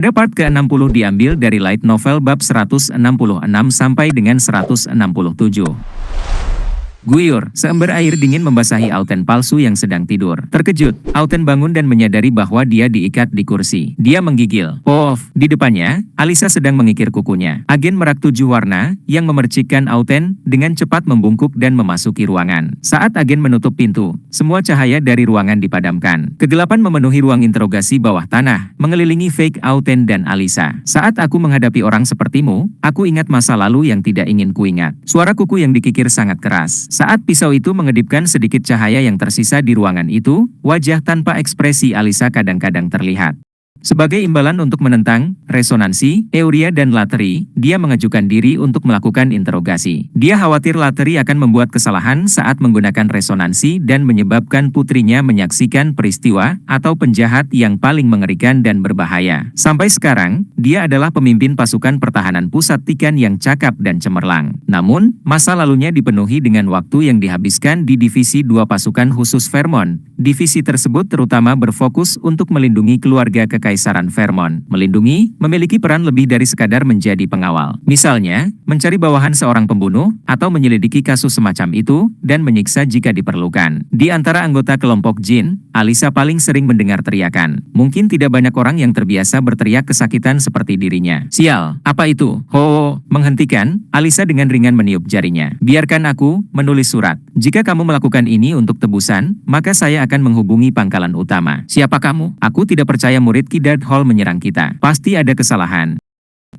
Pada part ke-60 diambil dari light novel bab 166 sampai dengan 167. Guyur, seember air dingin membasahi Auten palsu yang sedang tidur. Terkejut, Auten bangun dan menyadari bahwa dia diikat di kursi. Dia menggigil. Pof, di depannya, Alisa sedang mengikir kukunya. Agen merak 7 warna, yang memercikkan Auten, dengan cepat membungkuk dan memasuki ruangan. Saat agen menutup pintu, semua cahaya dari ruangan dipadamkan. Kegelapan memenuhi ruang interogasi bawah tanah, mengelilingi fake Auten dan Alisa. Saat aku menghadapi orang sepertimu, aku ingat masa lalu yang tidak ingin kuingat. Suara kuku yang dikikir sangat keras. Saat pisau itu mengedipkan sedikit cahaya yang tersisa di ruangan itu, wajah tanpa ekspresi Alisa kadang-kadang terlihat. Sebagai imbalan untuk menentang resonansi, Euria dan Lateri, dia mengajukan diri untuk melakukan interogasi. Dia khawatir Lateri akan membuat kesalahan saat menggunakan resonansi dan menyebabkan putrinya menyaksikan peristiwa atau penjahat yang paling mengerikan dan berbahaya. Sampai sekarang, dia adalah pemimpin pasukan pertahanan pusat Tikan yang cakap dan cemerlang. Namun, masa lalunya dipenuhi dengan waktu yang dihabiskan di Divisi 2 Pasukan Khusus Vermont. Divisi tersebut terutama berfokus untuk melindungi keluarga Kekaisaran Vermont. Melindungi, memiliki peran lebih dari sekadar menjadi pengawal. Misalnya, mencari bawahan seorang pembunuh, atau menyelidiki kasus semacam itu, dan menyiksa jika diperlukan. Di antara anggota kelompok Jin, Alisa paling sering mendengar teriakan. Mungkin tidak banyak orang yang terbiasa berteriak kesakitan seperti dirinya. Sial, apa itu? Ho, menghentikan, Alisa dengan ringan meniup jarinya. Biarkan aku menulis surat. Jika kamu melakukan ini untuk tebusan, maka saya akan menghubungi pangkalan utama. Siapa kamu? Aku tidak percaya murid Kidart Hall menyerang kita. Pasti ada kesalahan.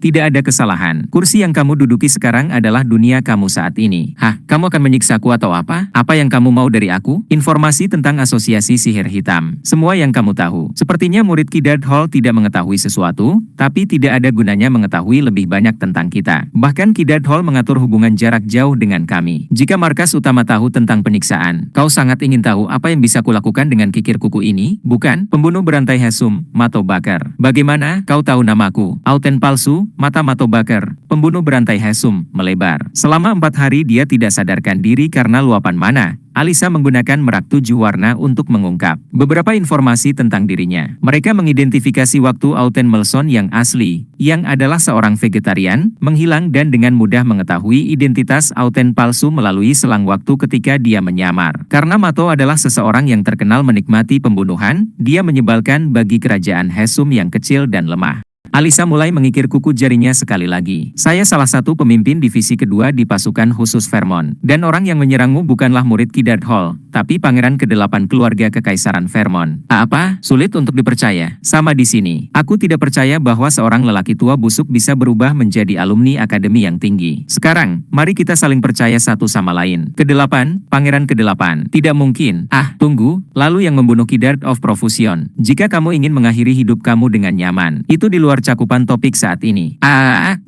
Tidak ada kesalahan. Kursi yang kamu duduki sekarang adalah dunia kamu saat ini. Hah, kamu akan menyiksaku atau apa? Apa yang kamu mau dari aku? Informasi tentang asosiasi sihir hitam. Semua yang kamu tahu. Sepertinya murid Kidart Hall tidak mengetahui sesuatu, tapi tidak ada gunanya mengetahui lebih banyak tentang kita. Bahkan Kidart Hall mengatur hubungan jarak jauh dengan kami. Jika markas utama tahu tentang penyiksaan, kau sangat ingin tahu apa yang bisa kulakukan dengan kikir kuku ini, bukan? Pembunuh berantai Hesum, Mato Bakar. Bagaimana kau tahu namaku? Auten palsu. Mata Mato Bakar, pembunuh berantai Hesum, melebar. Selama 4 hari dia tidak sadarkan diri karena luapan mana. Alisa menggunakan merak 7 warna untuk mengungkap beberapa informasi tentang dirinya. Mereka mengidentifikasi waktu Auten Melson yang asli, yang adalah seorang vegetarian, menghilang dan dengan mudah mengetahui identitas Auten palsu melalui selang waktu ketika dia menyamar. Karena Mato adalah seseorang yang terkenal menikmati pembunuhan, dia menyebalkan bagi kerajaan Hesum yang kecil dan lemah. Alisa mulai mengikir kuku jarinya sekali lagi. Saya salah satu pemimpin divisi kedua di pasukan khusus Vermont. Dan orang yang menyerangmu bukanlah murid Kidart Hall, tapi pangeran ke-8 keluarga Kekaisaran Vermont. Apa? Sulit untuk dipercaya. Sama di sini. Aku tidak percaya bahwa seorang lelaki tua busuk bisa berubah menjadi alumni akademi yang tinggi. Sekarang, mari kita saling percaya satu sama lain. Ke-8, pangeran ke-8. Tidak mungkin. Ah, tunggu. Lalu yang membunuh Kidart of Profusion. Jika kamu ingin mengakhiri hidup kamu dengan nyaman, itu di luar cakupan topik saat ini.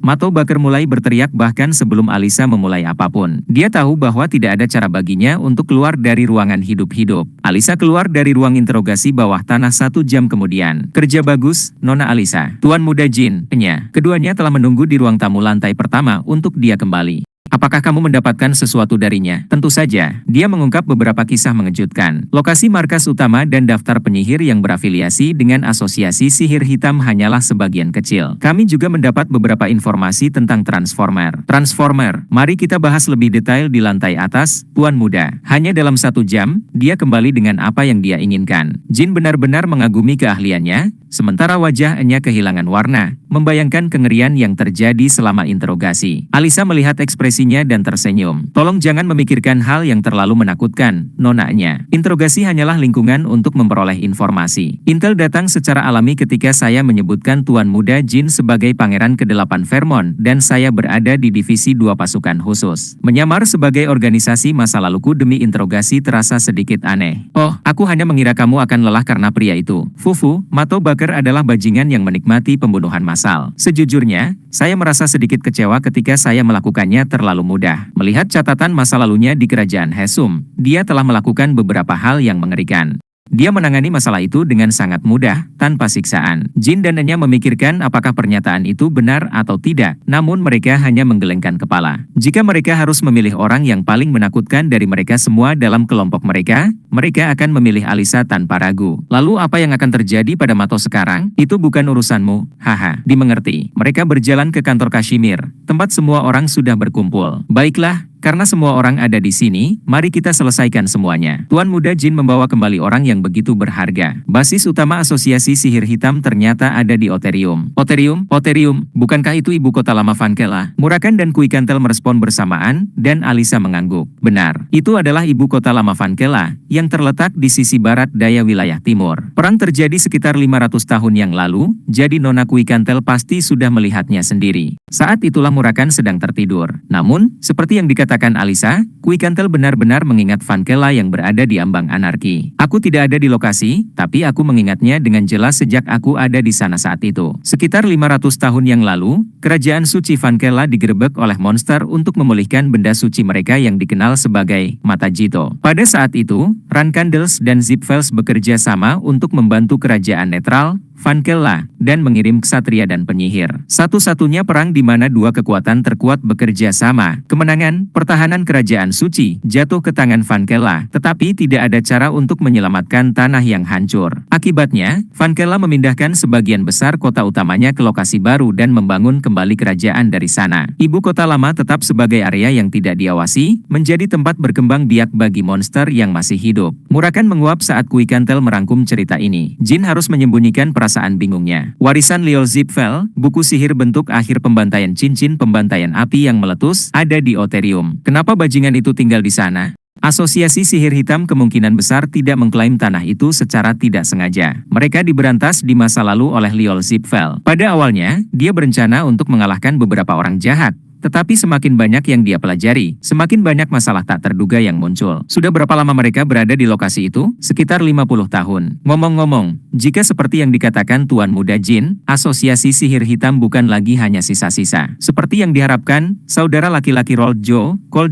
Mato Bakar mulai berteriak bahkan sebelum Alisa memulai apapun. Dia tahu bahwa tidak ada cara baginya untuk keluar dari ruangan hidup-hidup. Alisa keluar dari ruang interogasi bawah tanah 1 jam kemudian. Kerja bagus, Nona Alisa. Tuan Muda Jin, keduanya telah menunggu di ruang tamu lantai pertama untuk dia kembali. Apakah kamu mendapatkan sesuatu darinya? Tentu saja, dia mengungkap beberapa kisah mengejutkan. Lokasi markas utama dan daftar penyihir yang berafiliasi dengan asosiasi sihir hitam hanyalah sebagian kecil. Kami juga mendapat beberapa informasi tentang Transformer. Transformer, mari kita bahas lebih detail di lantai atas, Tuan Muda. Hanya dalam 1 jam, dia kembali dengan apa yang dia inginkan. Jin benar-benar mengagumi keahliannya, sementara wajahnya kehilangan warna, membayangkan kengerian yang terjadi selama interogasi. Alisa melihat ekspresinya dan tersenyum. Tolong jangan memikirkan hal yang terlalu menakutkan, nonanya. Interogasi hanyalah lingkungan untuk memperoleh informasi. Intel datang secara alami ketika saya menyebutkan Tuan Muda Jin sebagai pangeran ke-8 Vermont dan saya berada di divisi 2 pasukan khusus. Menyamar sebagai organisasi masa laluku demi interogasi terasa sedikit aneh. Oh, aku hanya mengira kamu akan lelah karena pria itu. Fufu, Mato Bakar adalah bajingan yang menikmati pembunuhan massal. Sejujurnya, saya merasa sedikit kecewa ketika saya melakukannya terlalu mudah. Melihat catatan masa lalunya di kerajaan Hesum, dia telah melakukan beberapa hal yang mengerikan. Dia menangani masalah itu dengan sangat mudah, tanpa siksaan. Jin dan Enya memikirkan apakah pernyataan itu benar atau tidak, namun mereka hanya menggelengkan kepala. Jika mereka harus memilih orang yang paling menakutkan dari mereka semua dalam kelompok mereka, mereka akan memilih Alisa tanpa ragu. Lalu apa yang akan terjadi pada Mato sekarang? Itu bukan urusanmu, haha. Dimengerti. Mereka berjalan ke kantor Kashmir, tempat semua orang sudah berkumpul. Baiklah, karena semua orang ada di sini, mari kita selesaikan semuanya. Tuan Muda Jin membawa kembali orang yang begitu berharga. Basis utama Asosiasi Sihir Hitam ternyata ada di Oterium. Oterium, bukankah itu ibu kota lama Vankela? Murakan dan Kuikantel merespon bersamaan, dan Alisa mengangguk. Benar, itu adalah ibu kota lama Vankela, yang terletak di sisi barat daya wilayah timur. Perang terjadi sekitar 500 tahun yang lalu, jadi Nona Kuikantel pasti sudah melihatnya sendiri. Saat itulah Murakan sedang tertidur. Namun, seperti yang dikatakan Alisa, Kuikantel benar-benar mengingat Vankela yang berada di ambang anarki. Aku tidak ada di lokasi, tapi aku mengingatnya dengan jelas sejak aku ada di sana saat itu. Sekitar 500 tahun yang lalu, kerajaan suci Vankela digerebek oleh monster untuk memulihkan benda suci mereka yang dikenal sebagai Mata Jito. Pada saat itu, Rankandels dan Zipfels bekerja sama untuk membantu kerajaan netral, Vankela, dan mengirim ksatria dan penyihir. Satu-satunya perang di mana dua kekuatan terkuat bekerja sama. Kemenangan, pertahanan kerajaan suci, jatuh ke tangan Vankela, tetapi tidak ada cara untuk menyelamatkan tanah yang hancur. Akibatnya, Vankela memindahkan sebagian besar kota utamanya ke lokasi baru dan membangun kembali kerajaan dari sana. Ibu kota lama tetap sebagai area yang tidak diawasi, menjadi tempat berkembang biak bagi monster yang masih hidup. Murakan menguap saat Kuikantel merangkum cerita ini. Jin harus menyembunyikan perasaan bingungnya. Warisan Liol Zipfel, buku sihir bentuk akhir pembantaian cincin pembantaian api yang meletus, ada di Oterium. Kenapa bajingan itu tinggal di sana? Asosiasi Sihir Hitam kemungkinan besar tidak mengklaim tanah itu secara tidak sengaja. Mereka diberantas di masa lalu oleh Liol Zipfel. Pada awalnya, dia berencana untuk mengalahkan beberapa orang jahat. Tetapi semakin banyak yang dia pelajari, semakin banyak masalah tak terduga yang muncul. Sudah berapa lama mereka berada di lokasi itu? Sekitar 50 tahun. Ngomong-ngomong, jika seperti yang dikatakan Tuan Muda Jin, Asosiasi Sihir Hitam bukan lagi hanya sisa-sisa. Seperti yang diharapkan, saudara laki-laki Cold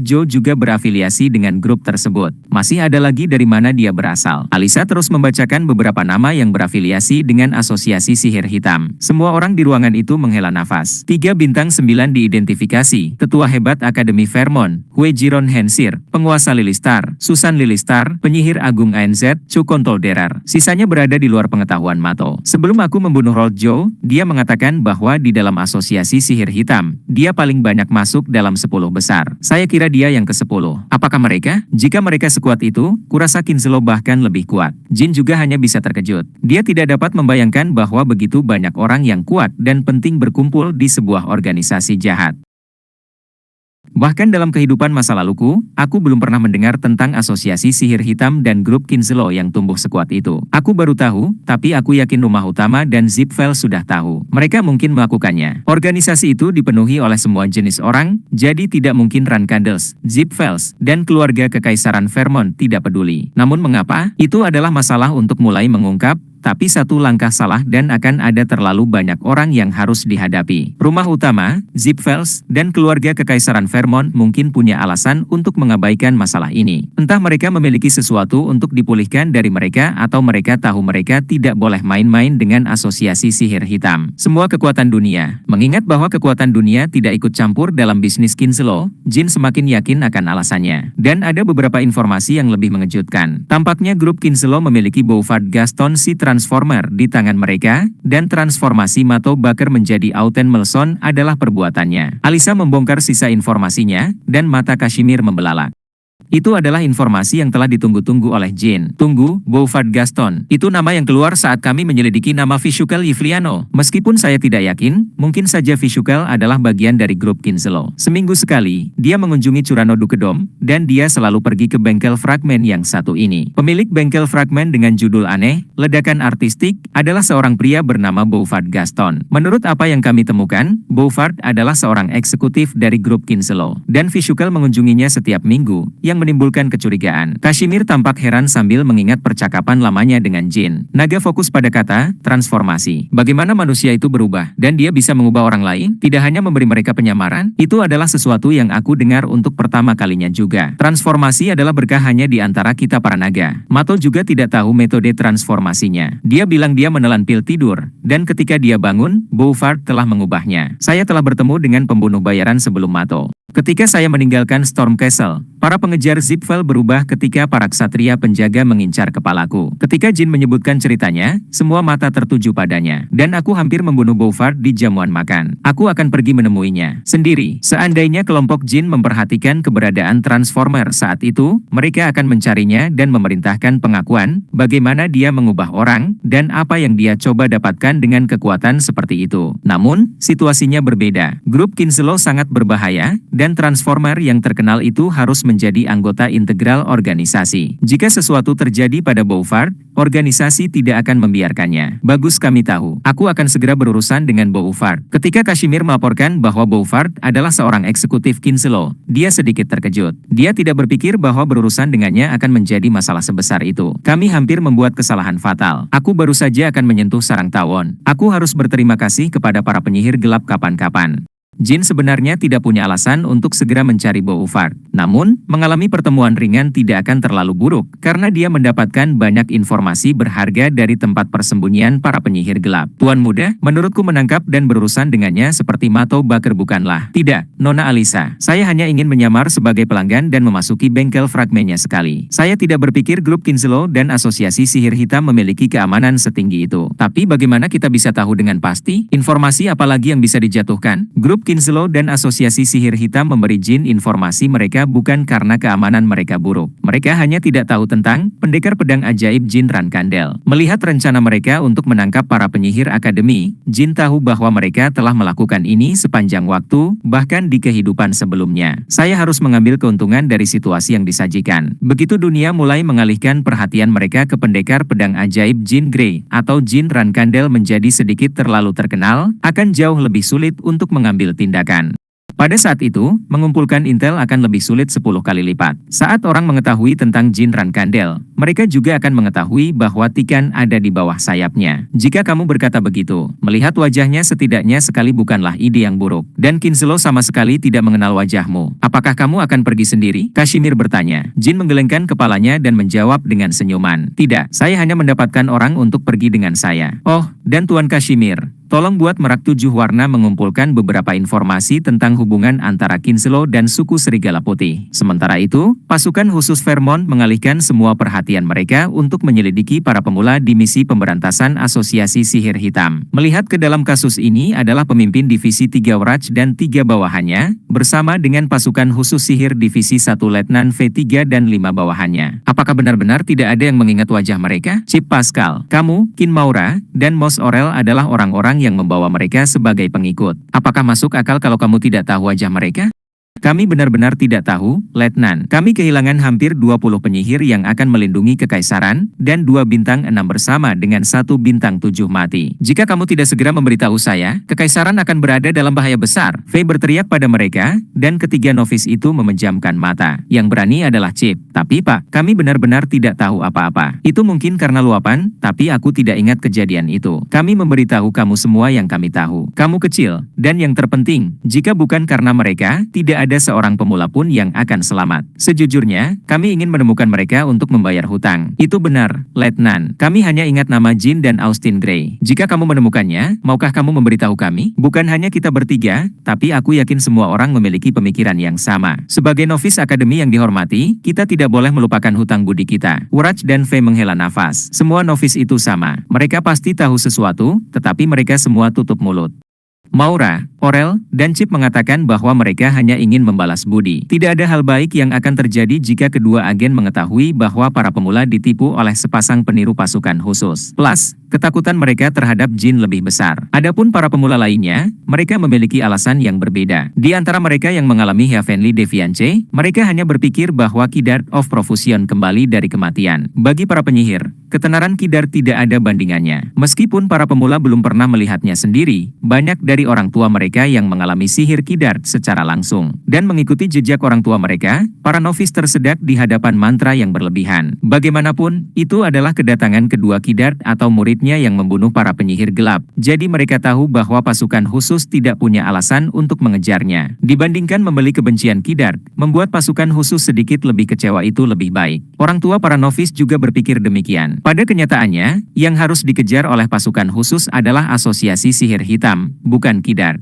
Joe juga berafiliasi dengan grup tersebut. Masih ada lagi dari mana dia berasal. Alisa terus membacakan beberapa nama yang berafiliasi dengan Asosiasi Sihir Hitam. Semua orang di ruangan itu menghela nafas. 3 bintang 9 diidentifikasi. Tetua Hebat Akademi Vermont, Hue Jiron Hensir, Penguasa Lilistar, Susan Lilistar, Penyihir Agung ANZ, Chu Kontolderar. Sisanya berada di luar pengetahuan Mato. Sebelum aku membunuh Cold Joe, dia mengatakan bahwa di dalam Asosiasi Sihir Hitam, dia paling banyak masuk dalam 10 besar. Saya kira dia yang ke-10. Apakah mereka? Jika mereka sekuat itu, kurasa Kinselo bahkan lebih kuat. Jin juga hanya bisa terkejut. Dia tidak dapat membayangkan bahwa begitu banyak orang yang kuat dan penting berkumpul di sebuah organisasi jahat. Bahkan dalam kehidupan masa laluku, aku belum pernah mendengar tentang Asosiasi Sihir Hitam dan grup Kinselo yang tumbuh sekuat itu. Aku baru tahu, tapi aku yakin Rumah Utama dan Zipfel sudah tahu. Mereka mungkin melakukannya. Organisasi itu dipenuhi oleh semua jenis orang, jadi tidak mungkin Rankandels, Zipfels, dan keluarga Kekaisaran Vermont tidak peduli. Namun mengapa? Itu adalah masalah untuk mulai mengungkap, tapi satu langkah salah dan akan ada terlalu banyak orang yang harus dihadapi. Rumah Utama, Zipfels, dan keluarga Kekaisaran Vermont mungkin punya alasan untuk mengabaikan masalah ini. Entah mereka memiliki sesuatu untuk dipulihkan dari mereka atau mereka tahu mereka tidak boleh main-main dengan Asosiasi Sihir Hitam. Semua kekuatan dunia. Mengingat bahwa kekuatan dunia tidak ikut campur dalam bisnis Kinselo, Jin semakin yakin akan alasannya. Dan ada beberapa informasi yang lebih mengejutkan. Tampaknya grup Kinselo memiliki Bouvard Gaston si Transformer di tangan mereka, dan transformasi Mato Bakar menjadi Auten Melson adalah perbuatannya. Alisa membongkar sisa informasinya, dan mata Kashmir membelalak. Itu adalah informasi yang telah ditunggu-tunggu oleh Jin. Tunggu, Bouvard Gaston. Itu nama yang keluar saat kami menyelidiki nama Vishukel Yvliano. Meskipun saya tidak yakin, mungkin saja Vishukel adalah bagian dari grup Kinselo. Seminggu sekali, dia mengunjungi Curano Dukedom, dan dia selalu pergi ke bengkel fragmen yang satu ini. Pemilik bengkel fragmen dengan judul aneh, Ledakan Artistik, adalah seorang pria bernama Bouvard Gaston. Menurut apa yang kami temukan, Bouvard adalah seorang eksekutif dari grup Kinselo, dan Vishukel mengunjunginya setiap minggu. yang menimbulkan kecurigaan. Kashmir tampak heran sambil mengingat percakapan lamanya dengan Jin. Naga fokus pada kata, transformasi. Bagaimana manusia itu berubah, dan dia bisa mengubah orang lain, tidak hanya memberi mereka penyamaran, itu adalah sesuatu yang aku dengar untuk pertama kalinya juga. Transformasi adalah berkah hanya di antara kita para naga. Mato juga tidak tahu metode transformasinya. Dia bilang dia menelan pil tidur, dan ketika dia bangun, Bouvard telah mengubahnya. Saya telah bertemu dengan pembunuh bayaran sebelum Mato. Ketika saya meninggalkan Storm Castle, para pengejar Zipfel berubah ketika para ksatria penjaga mengincar kepalaku. Ketika Jin menyebutkan ceritanya, semua mata tertuju padanya. Dan aku hampir membunuh Bouvard di jamuan makan. Aku akan pergi menemuinya sendiri. Seandainya kelompok Jin memperhatikan keberadaan Transformer saat itu, mereka akan mencarinya dan memerintahkan pengakuan bagaimana dia mengubah orang dan apa yang dia coba dapatkan dengan kekuatan seperti itu. Namun, situasinya berbeda. Grup Kinslow sangat berbahaya, dan Transformer yang terkenal itu harus menjadi anggota integral organisasi. Jika sesuatu terjadi pada Bouvard, organisasi tidak akan membiarkannya. Bagus kami tahu. Aku akan segera berurusan dengan Bouvard. Ketika Kashmir melaporkan bahwa Bouvard adalah seorang eksekutif Kinslow, dia sedikit terkejut. Dia tidak berpikir bahwa berurusan dengannya akan menjadi masalah sebesar itu. Kami hampir membuat kesalahan fatal. Aku baru saja akan menyentuh sarang tawon. Aku harus berterima kasih kepada para penyihir gelap kapan-kapan. Jin sebenarnya tidak punya alasan untuk segera mencari Bouvard. Namun, mengalami pertemuan ringan tidak akan terlalu buruk, karena dia mendapatkan banyak informasi berharga dari tempat persembunyian para penyihir gelap. Tuan muda, menurutku menangkap dan berurusan dengannya seperti Mato Baker bukanlah. Tidak, Nona Alisa. Saya hanya ingin menyamar sebagai pelanggan dan memasuki bengkel fragmennya sekali. Saya tidak berpikir grup Kinslow dan asosiasi sihir hitam memiliki keamanan setinggi itu. Tapi bagaimana kita bisa tahu dengan pasti? Informasi apalagi yang bisa dijatuhkan? Grup Kinslow dan asosiasi sihir hitam memberi Jin informasi mereka bukan karena keamanan mereka buruk. Mereka hanya tidak tahu tentang pendekar pedang ajaib Jin Rankandel. Melihat rencana mereka untuk menangkap para penyihir akademi, Jin tahu bahwa mereka telah melakukan ini sepanjang waktu, bahkan di kehidupan sebelumnya. Saya harus mengambil keuntungan dari situasi yang disajikan. Begitu dunia mulai mengalihkan perhatian mereka ke pendekar pedang ajaib Jin Grey atau Jin Rankandel menjadi sedikit terlalu terkenal, akan jauh lebih sulit untuk mengambil tindakan. Pada saat itu, mengumpulkan intel akan lebih sulit 10 kali lipat. Saat orang mengetahui tentang Jin Rankandel, mereka juga akan mengetahui bahwa Tikan ada di bawah sayapnya. Jika kamu berkata begitu, melihat wajahnya setidaknya sekali bukanlah ide yang buruk. Dan Kinslow sama sekali tidak mengenal wajahmu. Apakah kamu akan pergi sendiri? Kashmir bertanya. Jin menggelengkan kepalanya dan menjawab dengan senyuman. Tidak, saya hanya mendapatkan orang untuk pergi dengan saya. Oh, dan Tuan Kashmir, tolong buat Merak 7 Warna mengumpulkan beberapa informasi tentang hubungan antara Kinslow dan suku Serigala Putih. Sementara itu, pasukan khusus Vermont mengalihkan semua perhatian mereka untuk menyelidiki para pemula di misi pemberantasan Asosiasi Sihir Hitam. Melihat ke dalam kasus ini adalah pemimpin Divisi 3 Wrach dan 3 bawahannya, bersama dengan pasukan khusus sihir Divisi 1 Letnan V3 dan 5 bawahannya. Apakah benar-benar tidak ada yang mengingat wajah mereka? Chip Pascal, kamu, Kin Maura, dan Mos Orel adalah orang-orang yang membawa mereka sebagai pengikut. Apakah masuk akal kalau kamu tidak tahu wajah mereka? Kami benar-benar tidak tahu, Letnan. Kami kehilangan hampir 20 penyihir yang akan melindungi kekaisaran, dan 2 bintang 6 bersama dengan 1 bintang 7 mati. Jika kamu tidak segera memberitahu saya, kekaisaran akan berada dalam bahaya besar. Faye berteriak pada mereka, dan ketiga novis itu memejamkan mata. Yang berani adalah Chip. Tapi Pak, kami benar-benar tidak tahu apa-apa. Itu mungkin karena luapan, tapi aku tidak ingat kejadian itu. Kami memberitahu kamu semua yang kami tahu. Kamu kecil, dan yang terpenting, jika bukan karena mereka, tidak ada seorang pemula pun yang akan selamat. Sejujurnya, kami ingin menemukan mereka untuk membayar hutang. Itu benar, Letnan. Kami hanya ingat nama Jin dan Austin Gray. Jika kamu menemukannya, maukah kamu memberitahu kami? Bukan hanya kita bertiga, tapi aku yakin semua orang memiliki pemikiran yang sama. Sebagai novis akademi yang dihormati, kita tidak boleh melupakan hutang budi kita. Wrach dan Faye menghela nafas. Semua novis itu sama. Mereka pasti tahu sesuatu, tetapi mereka semua tutup mulut. Maura, Orel, dan Chip mengatakan bahwa mereka hanya ingin membalas budi. Tidak ada hal baik yang akan terjadi jika kedua agen mengetahui bahwa para pemula ditipu oleh sepasang peniru pasukan khusus. Plus, ketakutan mereka terhadap Jin lebih besar. Adapun para pemula lainnya, mereka memiliki alasan yang berbeda. Di antara mereka yang mengalami Heavenly Deviance, mereka hanya berpikir bahwa Kidart of Profusion kembali dari kematian. Bagi para penyihir, ketenaran Kidart tidak ada bandingannya. Meskipun para pemula belum pernah melihatnya sendiri, banyak dari orang tua mereka yang mengalami sihir Kidart secara langsung. Dan mengikuti jejak orang tua mereka, para novis tersedak di hadapan mantra yang berlebihan. Bagaimanapun, itu adalah kedatangan kedua Kidart atau muridnya yang membunuh para penyihir gelap. Jadi mereka tahu bahwa pasukan khusus tidak punya alasan untuk mengejarnya. Dibandingkan membeli kebencian Kidart, membuat pasukan khusus sedikit lebih kecewa itu lebih baik. Orang tua para novis juga berpikir demikian. Pada kenyataannya, yang harus dikejar oleh pasukan khusus adalah asosiasi sihir hitam, bukan Kidart.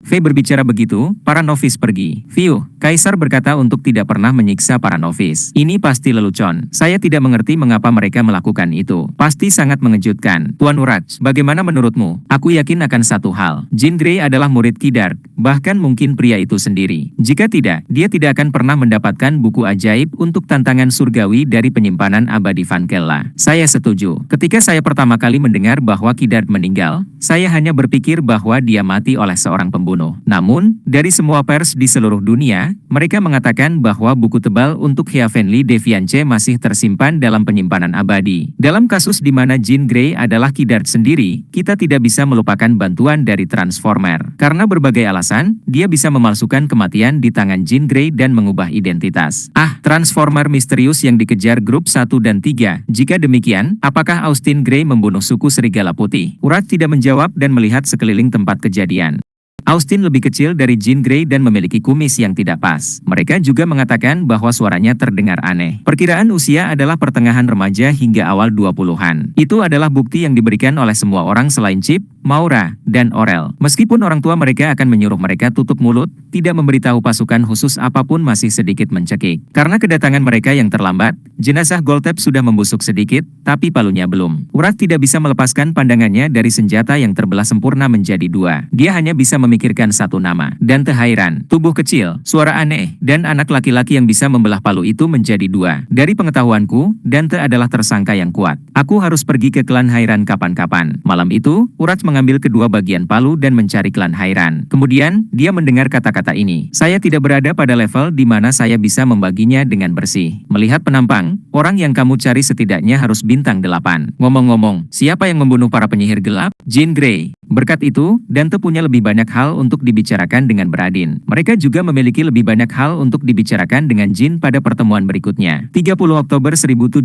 V berbicara begitu, para novis pergi. View, Kaisar berkata untuk tidak pernah menyiksa para novis. Ini pasti lelucon. Saya tidak mengerti mengapa mereka melakukan itu. Pasti sangat mengejutkan. Tuan Urats, bagaimana menurutmu? Aku yakin akan satu hal. Jean Grey adalah murid Kidart, bahkan mungkin pria itu sendiri. Jika tidak, dia tidak akan pernah mendapatkan buku ajaib untuk tantangan surgawi dari penyimpanan abadi Van Kella. Saya setuju. Ketika saya pertama kali mendengar bahwa Kidart meninggal, saya hanya berpikir bahwa dia mati oleh seorang pembunuh. Namun, dari semua pers di seluruh dunia, mereka mengatakan bahwa buku tebal untuk Heavenly Deviance masih tersimpan dalam penyimpanan abadi. Dalam kasus di mana Jean Grey adalah Kidart sendiri, kita tidak bisa melupakan bantuan dari Transformer. Karena berbagai alasan, dia bisa memalsukan kematian di tangan Jean Grey dan mengubah identitas. Transformer misterius yang dikejar grup 1 dan 3. Jika demikian, apakah Austin Grey membunuh suku Serigala Putih? Urats tidak menjawab dan melihat sekeliling tempat kejadian. Austin lebih kecil dari Jean Grey dan memiliki kumis yang tidak pas. Mereka juga mengatakan bahwa suaranya terdengar aneh. Perkiraan usia adalah pertengahan remaja hingga awal 20-an. Itu adalah bukti yang diberikan oleh semua orang selain Chip, Maura, dan Orel. Meskipun orang tua mereka akan menyuruh mereka tutup mulut, tidak memberitahu pasukan khusus apapun masih sedikit mencekik. Karena kedatangan mereka yang terlambat, jenazah Goltep sudah membusuk sedikit, tapi palunya belum. Urats tidak bisa melepaskan pandangannya dari senjata yang terbelah sempurna menjadi dua. Dia hanya bisa memikirkan satu nama. Dante Hairan, tubuh kecil, suara aneh, dan anak laki-laki yang bisa membelah palu itu menjadi dua. Dari pengetahuanku, Dante adalah tersangka yang kuat. Aku harus pergi ke klan Hairan kapan-kapan. Malam itu, Urats mengambil kedua bagian palu dan mencari klan Hairan. Kemudian, dia mendengar kata-kata ini. Saya tidak berada pada level di mana saya bisa membaginya dengan bersih. Melihat penampang, orang yang kamu cari setidaknya harus bintang 8. Ngomong-ngomong, siapa yang membunuh para penyihir gelap? Jean Grey. Berkat itu, Dante punya lebih banyak hal untuk dibicarakan dengan Bradin. Mereka juga memiliki lebih banyak hal untuk dibicarakan dengan Jean pada pertemuan berikutnya. 30 Oktober 1796.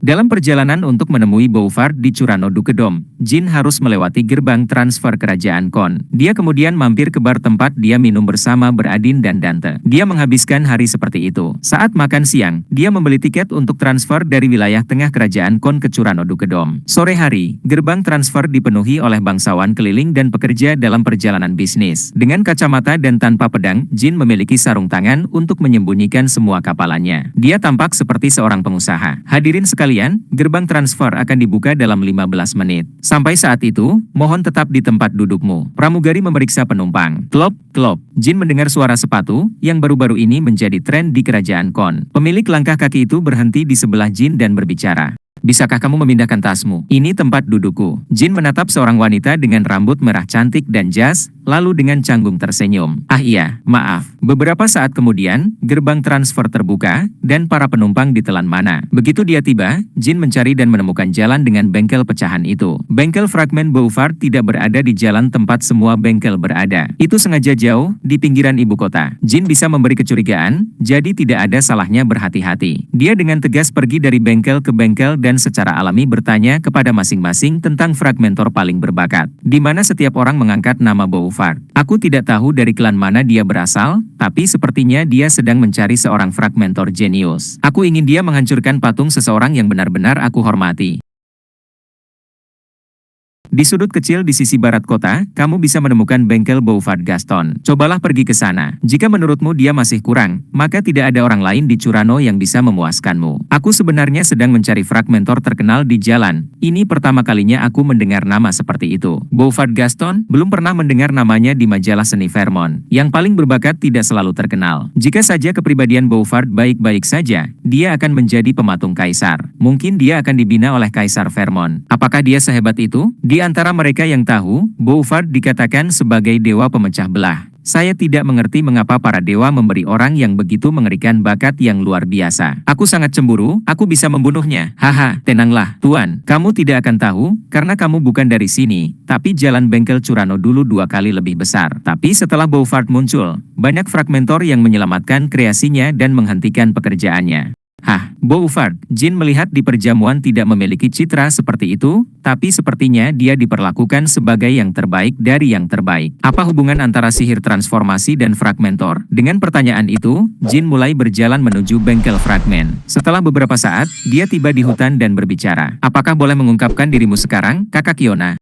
Dalam perjalanan untuk menemui Bouvard di Curano Dukedom, Jean harus melewati gerbang transfer kerajaan Kon. Dia kemudian mampir ke bar tempat dia minum bersama Bradin dan Dante. Dia menghabiskan hari seperti itu. Saat makan siang, dia membeli tiket untuk transfer dari wilayah tengah kerajaan Kon ke Curano Dukedom. Sore hari, gerbang transfer dipenuhi oleh bangsawan keliling dan pekerja dalam perjalanan bisnis. Dengan kacamata dan tanpa pedang, Jean memiliki sarung tangan untuk menyembunyikan semua kapalannya. Dia tampak seperti seorang pengusaha. Hadirin sekalian, gerbang transfer akan dibuka dalam 15 menit. Sampai saat itu, mohon tetap di tempat dudukmu. Pramugari memeriksa penumpang. Klop, klop. Jean mendengar suara sepatu, yang baru-baru ini menjadi tren di kerajaan Kon. Pemilik langkah kaki itu berhenti di sebelah Jean dan berbicara. Bisakah kamu memindahkan tasmu? Ini tempat dudukku. Jean menatap seorang wanita dengan rambut merah cantik dan jas, lalu dengan canggung tersenyum. Iya, maaf. Beberapa saat kemudian, gerbang transfer terbuka, dan para penumpang ditelan mana. Begitu dia tiba, Jean mencari dan menemukan jalan dengan bengkel pecahan itu. Bengkel fragmen Bouvard tidak berada di jalan tempat semua bengkel berada. Itu sengaja jauh, di pinggiran ibu kota. Jean bisa memberi kecurigaan, jadi tidak ada salahnya berhati-hati. Dia dengan tegas pergi dari bengkel ke bengkel dan secara alami bertanya kepada masing-masing tentang fragmentor paling berbakat, di mana setiap orang mengangkat nama Bouvard. Aku tidak tahu dari klan mana dia berasal, tapi sepertinya dia sedang mencari seorang fragmentor jenius. Aku ingin dia menghancurkan patung seseorang yang benar-benar aku hormati. Di sudut kecil di sisi barat kota, kamu bisa menemukan bengkel Bouvard Gaston. Cobalah pergi ke sana. Jika menurutmu dia masih kurang, maka tidak ada orang lain di Curano yang bisa memuaskanmu. Aku sebenarnya sedang mencari fragmentor terkenal di jalan. Ini pertama kalinya aku mendengar nama seperti itu. Bouvard Gaston? Belum pernah mendengar namanya di majalah seni Vermont. Yang paling berbakat tidak selalu terkenal. Jika saja kepribadian Bouvard baik-baik saja, dia akan menjadi pematung kaisar. Mungkin dia akan dibina oleh Kaisar Vermont. Apakah dia sehebat itu? Di antara mereka yang tahu, Bouvard dikatakan sebagai dewa pemecah belah. Saya tidak mengerti mengapa para dewa memberi orang yang begitu mengerikan bakat yang luar biasa. Aku sangat cemburu, aku bisa membunuhnya. Haha, tenanglah, Tuan. Kamu tidak akan tahu, karena kamu bukan dari sini. Tapi jalan bengkel Curano dulu 2 kali lebih besar. Tapi setelah Bouvard muncul, banyak fragmentor yang menyelamatkan kreasinya dan menghentikan pekerjaannya. Hah, Bouvard, Jin melihat di perjamuan tidak memiliki citra seperti itu, tapi sepertinya dia diperlakukan sebagai yang terbaik dari yang terbaik. Apa hubungan antara sihir transformasi dan fragmentor? Dengan pertanyaan itu, Jin mulai berjalan menuju bengkel fragmen. Setelah beberapa saat, dia tiba di hutan dan berbicara. Apakah boleh mengungkapkan dirimu sekarang, Kakak Kiona?